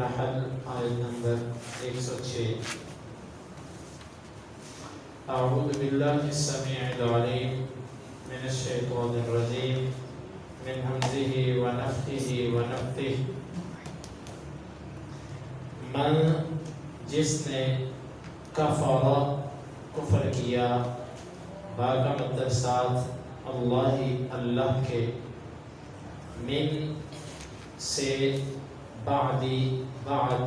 النحل آیت نمبر 106. اعوذ باللہ السمیع العلیم من الشیطان الرجیم من حمزه ونفخه ونفثه. من جس نے کفر کفر کیا، با کا مطلب ساتھ اللہ کے، من سے، بعدی بعد،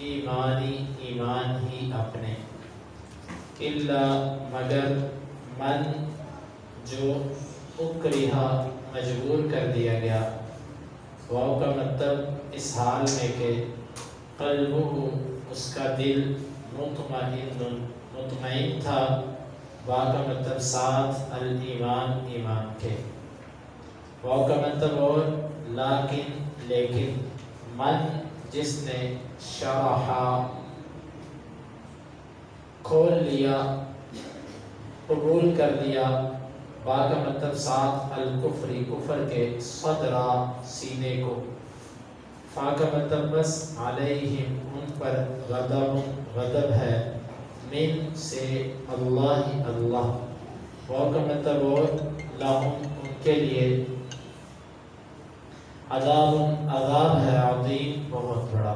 ایمانی ایمان ہی اپنے، الا مگر، من جو اکرہا مجبور کر دیا گیا، واو کا مطلب اس حال میں کہ قلبہ اس کا دل مطمئن تھا، وا کا مطلب ساتھ، الایمان ایمان کے، واو کا مطلب اور، لیکن لیکن، من جس نے شرحا کھول لیا، قبول کر لیا، با کا مطلب ساتھ، الکفری کفر کے، صدرا سینے کو، فا کا مطلب بس، علیہم ان پر، غضب ہے، من سے، اللہ واو کا مطلب اور، لہم ان کے لیے، عذاب ہے، عظیم بہت بڑا.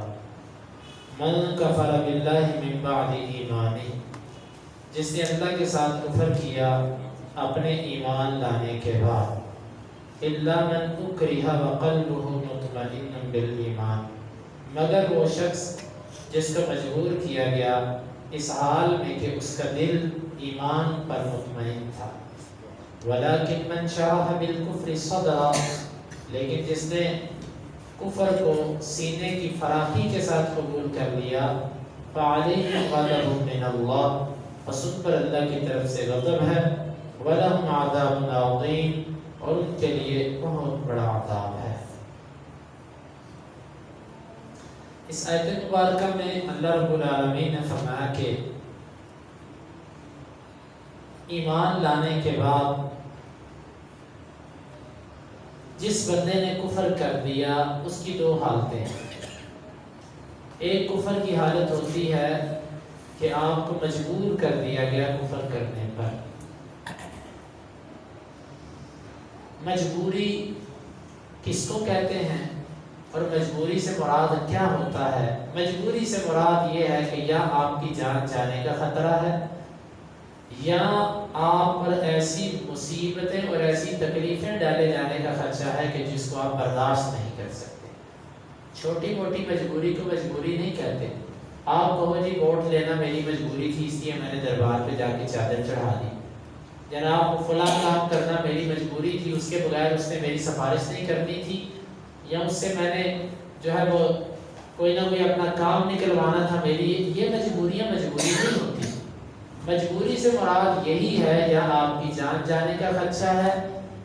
من کفر باللہ من بعد ایمانہ، جس نے اللہ کے ساتھ کفر کیا اپنے ایمان لانے کے بعد، الا من اکرہ وقلبہ مطمئن بالایمان، مگر وہ شخص جس کو مجبور کیا گیا اس حال میں کہ اس کا دل ایمان پر مطمئن تھا. ولیکن من شرح بالکفر صدرا، لیکن جس نے کفر کو سینے کی فراخی کے ساتھ قبول کر لیا، فعلیہ غضب من اللہ، پس ان پر اللہ کی طرف سے غضب ہے، ولہم عذاب عظیم، اور ان کے لیے بہت بڑا عذاب ہے. اس آیت مبارکہ میں اللہ رب العالمین نے فرمایا کہ ایمان لانے کے بعد جس بندے نے کفر کر دیا اس کی دو حالتیں ہیں. ایک کفر کی حالت ہوتی ہے کہ آپ کو مجبور کر دیا گیا کفر کرنے پر. مجبوری کس کو کہتے ہیں اور مجبوری سے مراد کیا ہوتا ہے؟ مجبوری سے مراد یہ ہے کہ یا آپ کی جان جانے کا خطرہ ہے، یا آپ پر ایسی مصیبتیں اور ایسی تکلیفیں ڈالے جانے کا خدشہ ہے کہ جس کو آپ برداشت نہیں کر سکتے. چھوٹی موٹی مجبوری کو مجبوری نہیں کہتے. آپ کہو جی ووٹ لینا میری مجبوری تھی اس لیے میں نے دربار پہ جا کے چادر چڑھا دی، جناب فلاں کام کرنا میری مجبوری تھی، اس کے بغیر اس نے میری سفارش نہیں کرنی تھی، یا اس سے میں نے جو ہے وہ کوئی نہ کوئی اپنا کام نکلوانا تھا میری. یہ مجبوریاں مجبوری نہیں ہوتی. مجبوری سے مراد یہی ہے یا آپ کی جان جانے کا خدشہ ہے،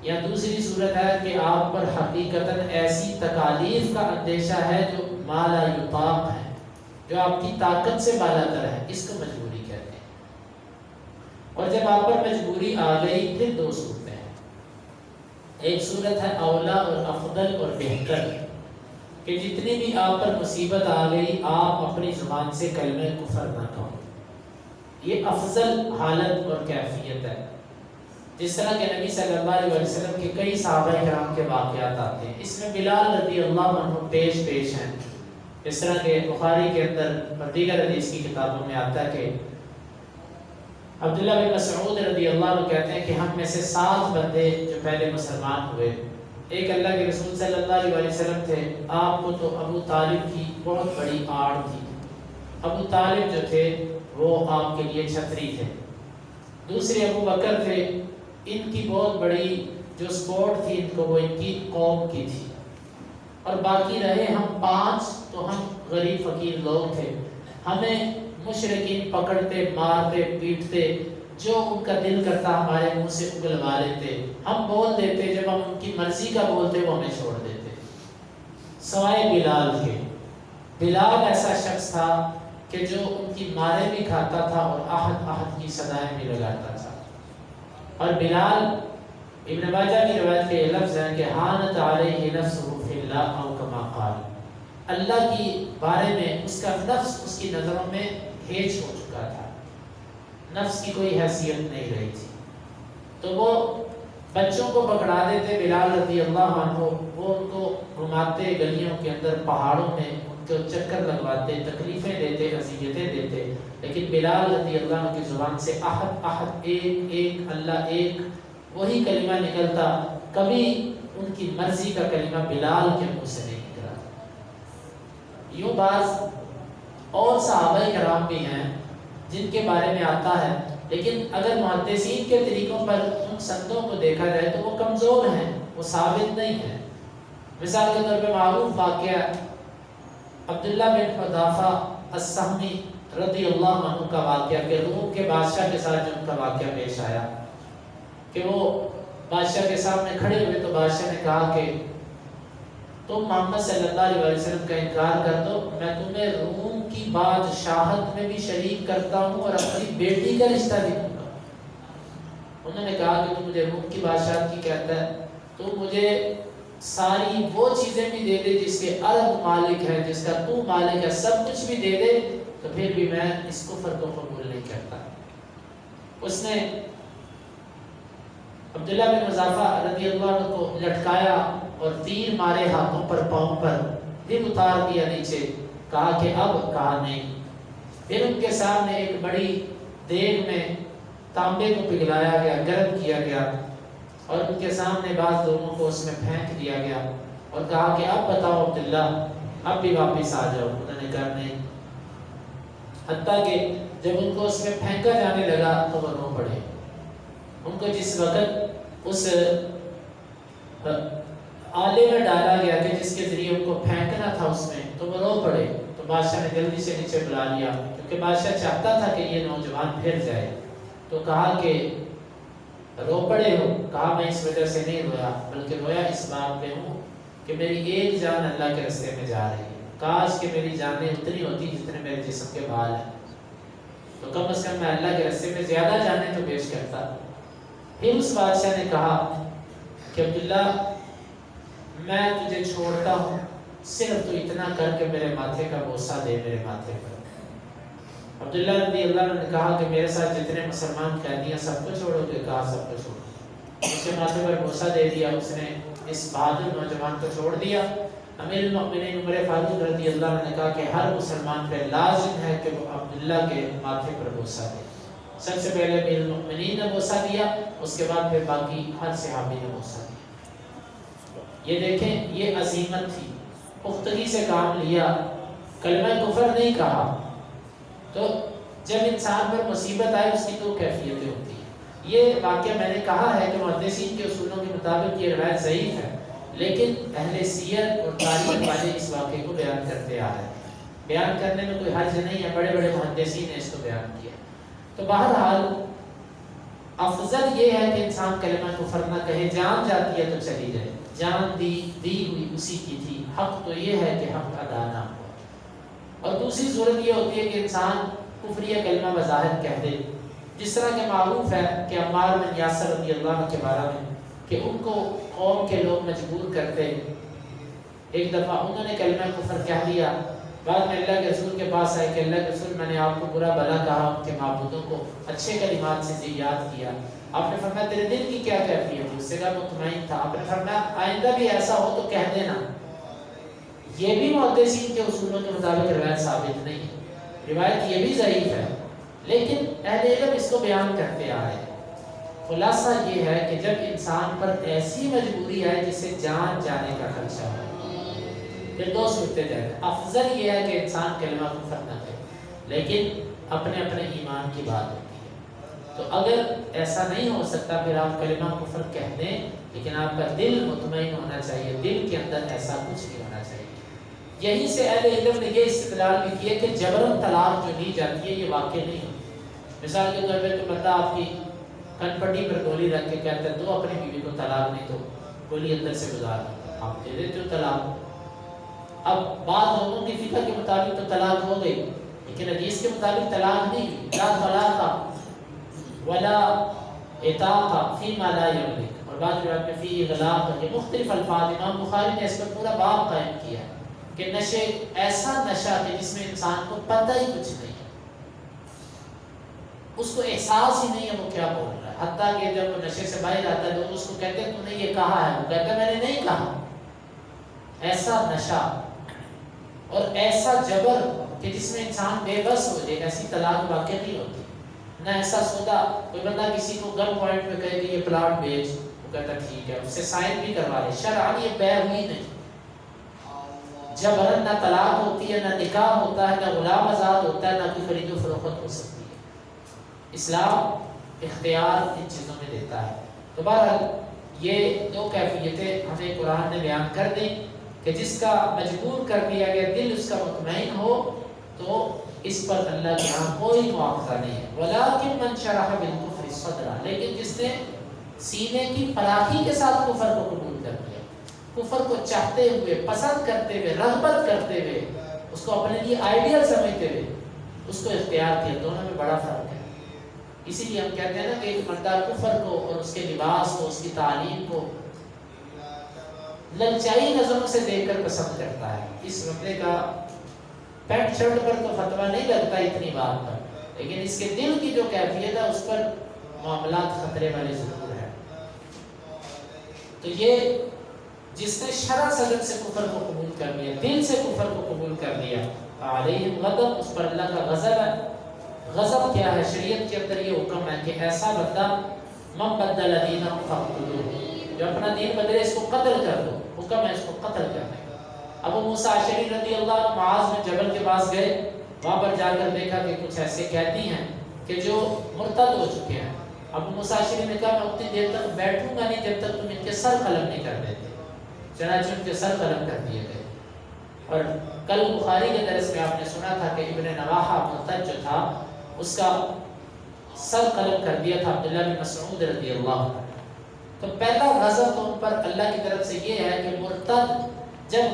یا دوسری صورت ہے کہ آپ پر حقیقتاً ایسی تکالیف کا اندیشہ ہے جو ما لا یطاق ہے، جو آپ کی طاقت سے بالا تر ہے. اس کو مجبوری کہتے ہیں. اور جب آپ پر مجبوری آ گئی پھر دو صورتیں ہیں. ایک صورت ہے اولا اور افضل اور بہتر، کہ جتنی بھی آپ پر مصیبت آ گئی آپ اپنی زبان سے کلمہ کفر نہ کہو. یہ افضل حالت اور کیفیت ہے. جس طرح کہ نبی صلی اللہ علیہ وسلم کے کئی صحابہ کرام کے واقعات آتے ہیں. اس میں بلال رضی اللہ عنہ پیش ہیں. اس طرح کہ بخاری کے اندر اور دیگر حدیث کی کتابوں میں آتا ہے کہ عبداللہ بن مسعود رضی اللہ عنہ کہتے ہیں کہ ہم میں سے 7 بندے جو پہلے مسلمان ہوئے، ایک اللہ کے رسول صلی اللہ علیہ وسلم تھے. آپ کو تو ابو طالب کی بہت بڑی آڑ تھی. ابو طالب جو تھے وہ آپ کے لیے چھتری تھے. دوسرے ابو بکر تھے، ان کی بہت بڑی جو سپورٹ تھی ان کو وہ ان کی قوم کی تھی. اور باقی رہے ہم 5 تو ہم غریب فقیر لوگ تھے. ہمیں مشرکین پکڑتے، مارتے، پیٹتے، جو ان کا دل کرتا ہمارے منہ سے اگلوا لیتے. ہم بول دیتے، جب ہم ان کی مرضی کا بولتے وہ ہمیں چھوڑ دیتے، سوائے بلال کے. بلال ایسا شخص تھا کہ جو ان کی مارے بھی کھاتا تھا اور احد کی صدائیں بھی لگاتا تھا. اور بلال، ابن ماجہ کی روایت کے یہ لفظ ہیں کہ حانت علیہ نفسہ فی اللہ او کما قال، اللہ کی بارے میں اس کا نفس اس کی نظروں میں ہیج ہو چکا تھا، نفس کی کوئی حیثیت نہیں رہی تھی، تو وہ بچوں کو پکڑا دیتے بلال رضی اللہ عنہ، وہ ان کو گھماتے گلیوں کے اندر، پہاڑوں میں ان کو چکر لگواتے، تکلیفیں دیتے، اذیتیں دیتے، لیکن بلال رضی اللہ عنہ کی زبان سے احد احد، ایک ایک، اللہ ایک، وہی کلمہ نکلتا، کبھی ان کی مرضی کا کلمہ بلال کے منہ سے نہیں نکلا۔ یوں بعض اور صحابہ کرام بھی ہیں جن کے بارے میں آتا ہے، لیکن اگر محدثین کے طریقوں پر ان سندوں کو دیکھا جائے تو وہ کمزور ہیں، وہ ثابت نہیں ہیں۔ مثال کے طور پہ معروف واقعہ عبداللہ بن حذافہ السہمی رضی اللہ عنہ کا واقعہ کہ روم کے بادشاہ کے ساتھ جو ان کا واقعہ پیش آیا کہ وہ بادشاہ کے سامنے کھڑے ہوئے تو بادشاہ نے کہا کہ تم محمد صلی اللہ علیہ وسلم کا انکار کر دو، میں تمہیں روم کی بادشاہت میں بھی شریک کرتا ہوں اور اپنی بیٹی کا رشتہ بھی دوں گا۔ انہوں نے کہا کہ تو مجھے روم کی بادشاہت کی کہتا ہے، تو مجھے ساری وہ چیزیں بھی دے دے جس کے عرب مالک ہے، جس کا تو مالک ہے، سب کچھ بھی دے دے تو پھر بھی میں اس کفر کو قبول نہیں کرتا۔ اس نے عبداللہ بن حذافہ رضی اللہ عنہ کو لٹکایا اور تیر مارے ہاتھوں پر، پاؤں پر، پھر اتار دیا نیچے، کہا کہ اب، کہا نہیں۔ پھر ان کے سامنے ایک بڑی دیگ میں تانبے کو پگھلایا گیا، گرم کیا گیا اور ان کے سامنے بعض لوگوں کو اس میں پھینک دیا گیا اور کہا کہ اب بتاؤ عبداللہ، اب بھی واپس آ جاؤ۔ انہوں نے کہا نہیں، حتیٰ کہ جب ان کو اس میں پھینکا جانے لگا تو وہ رو پڑے۔ ان کو جس وقت اس آلے میں ڈالا گیا کہ جس کے ذریعے ان کو پھینکنا تھا اس میں، تو وہ رو پڑے، تو بادشاہ نے جلدی سے نیچے بلا لیا، کیونکہ بادشاہ چاہتا تھا کہ یہ نوجوان پھر جائے۔ تو کہا کہ رو پڑے ہو؟ کہا میں اس وجہ سے نہیں رویا، بلکہ رویا اس بات پہ ہوں کہ میری ایک جان اللہ کے راستے میں جا رہی ہے، کاش کہ میری جانیں اتنی ہوتی جتنے میرے جسم کے بال ہیں، تو کم از کم میں اللہ کے راستے میں زیادہ جانیں تو پیش کرتا۔ پھر اس بادشاہ نے کہا کہ عبداللہ میں تجھے چھوڑتا ہوں، صرف تو اتنا کر کے میرے ماتھے کا بوسہ دے میرے ماتھے پر۔ عبداللہ رضی اللہ عنہ نے کہا کہ میرے ساتھ جتنے مسلمان قیدی ہیں سب کو چھوڑو گے؟ کہا سب کو چھوڑو۔ اس کے ماتھے پر بوسہ دے دیا، اس نے اس بہادر نوجوان کو چھوڑ دیا۔ امیر المؤمنین عمر فاروق رضی اللہ عنہ نے کہا کہ ہر مسلمان پہ لازم ہے کہ وہ عبداللہ کے ماتھے پر بوسہ دے۔ سب سے پہلے امیر المؤمنین نے بوسہ دیا، اس کے بعد پھر باقی ہر صحابی نے بوسہ دیا۔ یہ دیکھیں، یہ عظیمت تھی، پختگی سے کام لیا، کلمہ کفر نہیں کہا۔ تو جب انسان پر مصیبت آئے اس کی دو کیفیتیں ہوتی ہیں۔ یہ واقعہ میں نے کہا ہے کہ محدثین کے اصولوں کے مطابق یہ روایت ضعیف ہے، لیکن اہل سیر اور تاریخ والے اس واقعے کو بیان کرتے آ رہے ہیں۔ بیان کرنے میں کوئی حرج نہیں ہے، بڑے بڑے محدثین نے اس کو بیان کیا۔ تو بہرحال افضل یہ ہے کہ انسان کلمہ کفر نہ کہے، جان جاتی ہے تو چلی جائے، جان دی ہوئی اسی کی تھی، حق تو یہ ہے کہ حق ادا نہ ہو۔ اور دوسری صورت یہ ہوتی ہے کہ انسان کفریہ کلمہ بظاہر کہہ دے، جس طرح کہ معروف ہے کہ عمار بن یاسر رضی اللہ عنہ کے بارے میں کہ ان کو قوم کے لوگ مجبور کرتے، ایک دفعہ انہوں نے کلمہ کفر کہہ دیا، بعد میں اللہ کے رسول کے پاس آئے کہ اللہ کے رسول میں نے آپ کو برا بھلا کہا، ان کے معبودوں کو اچھے کلمات سے یاد کیا۔ آپ نے فرمایا تیرے دل کی کیا کیفیت ہے؟ اس سے کہا مطمئن تھا۔ آپ نے فرمایا آئندہ بھی ایسا ہو تو کہہ دینا۔ یہ بھی محدثین کے اصولوں کے مطابق روایت ثابت نہیں ہے، روایت یہ بھی ضعیف ہے، لیکن اہل علم اس کو بیان کرتے آ رہے ہیں۔ خلاصہ یہ ہے کہ جب انسان پر ایسی مجبوری آئے جسے جان جانے کا خدشہ ہو، پھر دو صورتیں جائیں۔ افضل یہ ہے کہ انسان کلمہ کفر نہ کرے، لیکن اپنے اپنے ایمان کی بات ہوتی ہے۔ تو اگر ایسا نہیں ہو سکتا پھر آپ کلمہ کفر کہہ دیں، لیکن آپ کا دل مطمئن ہونا چاہیے، دل کے اندر ایسا کچھ نہیں ہونا چاہیے۔ یہیں سے اہل علم نے یہ استدلال بھی کیا کہ جبرن طلاق جو دی جاتی ہے یہ واقع نہیں ہوتی۔ مثال کے طور پر کوئی بندہ آپ کی کن پٹی پر گولی رکھ کے کہتا ہے دو اپنی بیوی کو طلاق، نہیں تو گولی اندر سے گزار دو، آپ دے دیتے ہو طلاق۔ اب بعض لوگوں کی فقہ کے مطابق تو طلاق ہو گئی، لیکن حدیث کے مطابق طلاق نہیں ہوئی۔ لا طلاق ولا عتاق فیما لا یملک، اور بعض روایت میں فی غلاق، یہ مختلف الفاظ، امام بخاری نے اس پر پورا باب قائم کیا ہے کہ نشے ایسا نشہ کہ جس میں انسان کو پتہ ہی کچھ نہیں ہے، اس کو احساس ہی نہیں ہے وہ کیا بول رہا ہے، حتیٰ کہ جب وہ نشے سے باہر آتا ہے لوگ اس کو کہتے ہیں تو نے یہ کہا ہے، وہ کہتا ہے میں نے نہیں کہا۔ ایسا نشہ اور ایسا جبر کہ جس میں انسان بے بس ہو جائے، ایسی طلاق واقع نہیں ہوتی۔ نہ ایسا سودا کوئی بندہ کسی کو گن پوائنٹ میں کہے کہ یہ پلاٹ بیچ، وہ کہتا ٹھیک ہے، اس سے سائن بھی کروا لے، شرعاً یہ بے ہوئی نہیں۔ جبرن نہ طلاق ہوتی ہے، نہ نکاح ہوتا ہے، نہ غلام آزاد ہوتا ہے، نہ کوئی خرید و فروخت ہو سکتی ہے۔ اسلام اختیار ان چیزوں میں دیتا ہے۔ تو بہرحال یہ دو کیفیتیں ہمیں قرآن نے بیان کر دی کہ جس کا مجبور کر دیا گیا دل اس کا مطمئن ہو تو اس پر اللہ کے یہاں کوئی مواخذہ نہیں ہے۔ وَلَٰكِن مَنْ شَرَحَ بِالْكُفْرِ صَدْرًا، لیکن جس نے سینے کی فراخی کے ساتھ کفر کو قبول کر لیا، کفر کو چاہتے ہوئے، پسند کرتے ہوئے، رغبت کرتے ہوئے، اس کو اپنے لیے آئیڈیل سمجھتے ہوئے اس کو اختیار کیا، دونوں میں بڑا فرق ہے۔ اسی لیے ہم کہتے ہیں نا کہ ایک بندہ کفر کو اور اس کے لباس کو، اس کی تعلیم کو للچائی نظروں سے دیکھ کر پسند کرتا ہے۔ اس بندے کا پینٹ شرٹ پر تو فتویٰ نہیں لگتا اتنی بات پر، لیکن اس کے دل کی جو کیفیت ہے اس پر معاملات خطرے والے ضرور ہیں۔ تو یہ جس نے شرع صدر سے کفر کو قبول کر لیا، دل سے کفر کو قبول کر لیا، علیہم غضب، اس پر اللہ کا غضب ہے۔ غضب کیا ہے؟ شریعت کے اندر یہ حکم ہے کہ ایسا بندہ من بدل دینہ فاقتلوہ، جو اپنا دین بدلے اس کو قتل کر دو، حکم ہے اس کو قتل کرنے کا۔ ابو موسیٰ اشعری رضی اللہ عنہ معاذ میں جبل کے پاس گئے، وہاں پر جا کر دیکھا کہ کچھ ایسے قیدی ہیں کہ جو مرتد ہو چکے ہیں۔ ابو موسیٰ اشعری نے کہا میں اتنی دیر تک بیٹھوں گا نہیں جب تک تم ان کے سر قلم نہیں کر دیتے، چنانچہ ان کے سر قلم کر دیے گئے۔ اور کل بخاری کے درس میں آپ نے سنا تھا کہ ابن نواحہ مرتد جو تھا اس کا سر قلم کر دیا تھا عبداللہ بن مسعود رضی اللہ عنہ۔ تو پہلا غضب تو ان پر اللہ کی طرف سے یہ ہے کہ مرتد جب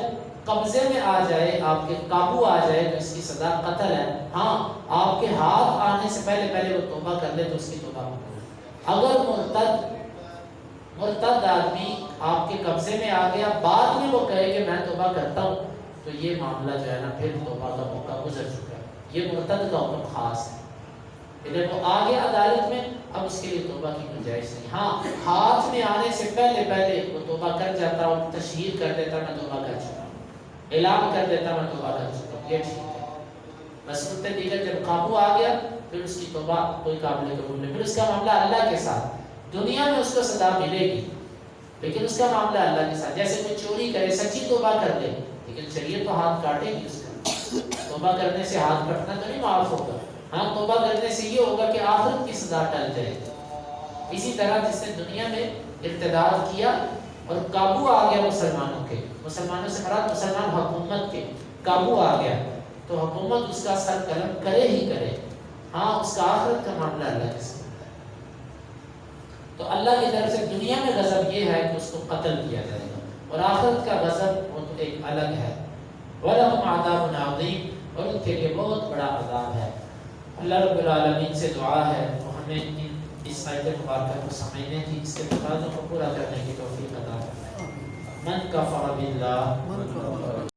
قبضے میں آ جائے، آپ کے قابو آ جائے تو اس کی سزا قتل ہے۔ ہاں آپ کے ہاتھ آنے سے پہلے وہ توبہ کر لے تو اس کی توبہ قبول ہے۔ اگر مرتد آدمی آپ کے قبضے میں آ گیا، بعد میں وہ کہے کہ میں توبہ کرتا ہوں، تو یہ معاملہ جو ہے نا پھر توبہ کا موقع گزر چکا ہے۔ یہ مرتد کا حکم خاص ہے۔ اگر وہ آ گیا عدالت میں، اب اس کے لیے توبہ کی گنجائش نہیں۔ ہاں ہاتھ میں آنے سے پہلے وہ توبہ کر جاتا اور تشہیر کر دیتا میں توبہ کر چکا ہوں، اعلان کر دیتا میں توبہ کر چکا ہوں، یہ ٹھیک ہے۔ بصورت دیگر جب قابو آ گیا پھر اس کی توبہ کوئی قابل قبول نہیں، پھر اس کا معاملہ اللہ کے ساتھ۔ دنیا میں اس کو سزا ملے گی لیکن اس کا معاملہ اللہ کے ساتھ۔ جیسے کوئی چوری کرے، سچی توبہ کر دے، لیکن شریعت تو ہاتھ کاٹے گی اس کا۔ توبہ کرنے سے ہاتھ کٹنا تو نہیں معاف ہوگا، ہاں توبہ کرنے سے یہ ہوگا کہ آخرت کی سزا ٹل جائے۔ اسی طرح جس نے دنیا میں ارتداد کیا اور قابو آ گیا مسلمانوں سے مراد مسلمان حکومت کے قابو آ گیا، تو حکومت اس کا سر قلم کرے ہی کرے، ہاں اس کا آخرت کا معاملہ اللہ کے ساتھ ہے۔ تو اللہ کی طرف سے دنیا میں غضب یہ ہے کہ اس کو قتل کیا جائے گا، اور آخرت کا غضب وہ تو ایک الگ ہے۔ وَلَهُمْ عَذَابٌ عَظِيمٌ، اور ان کے لیے بہت بڑا عذاب ہے۔ اللہ رب العالمین سے دعا ہے وہ ہمیں اس آیت مبارکہ کو سمجھنے کی، اس کے تقاضوں کو پورا کرنے کی توفیق عطا فرمائے۔ من کفر باللہ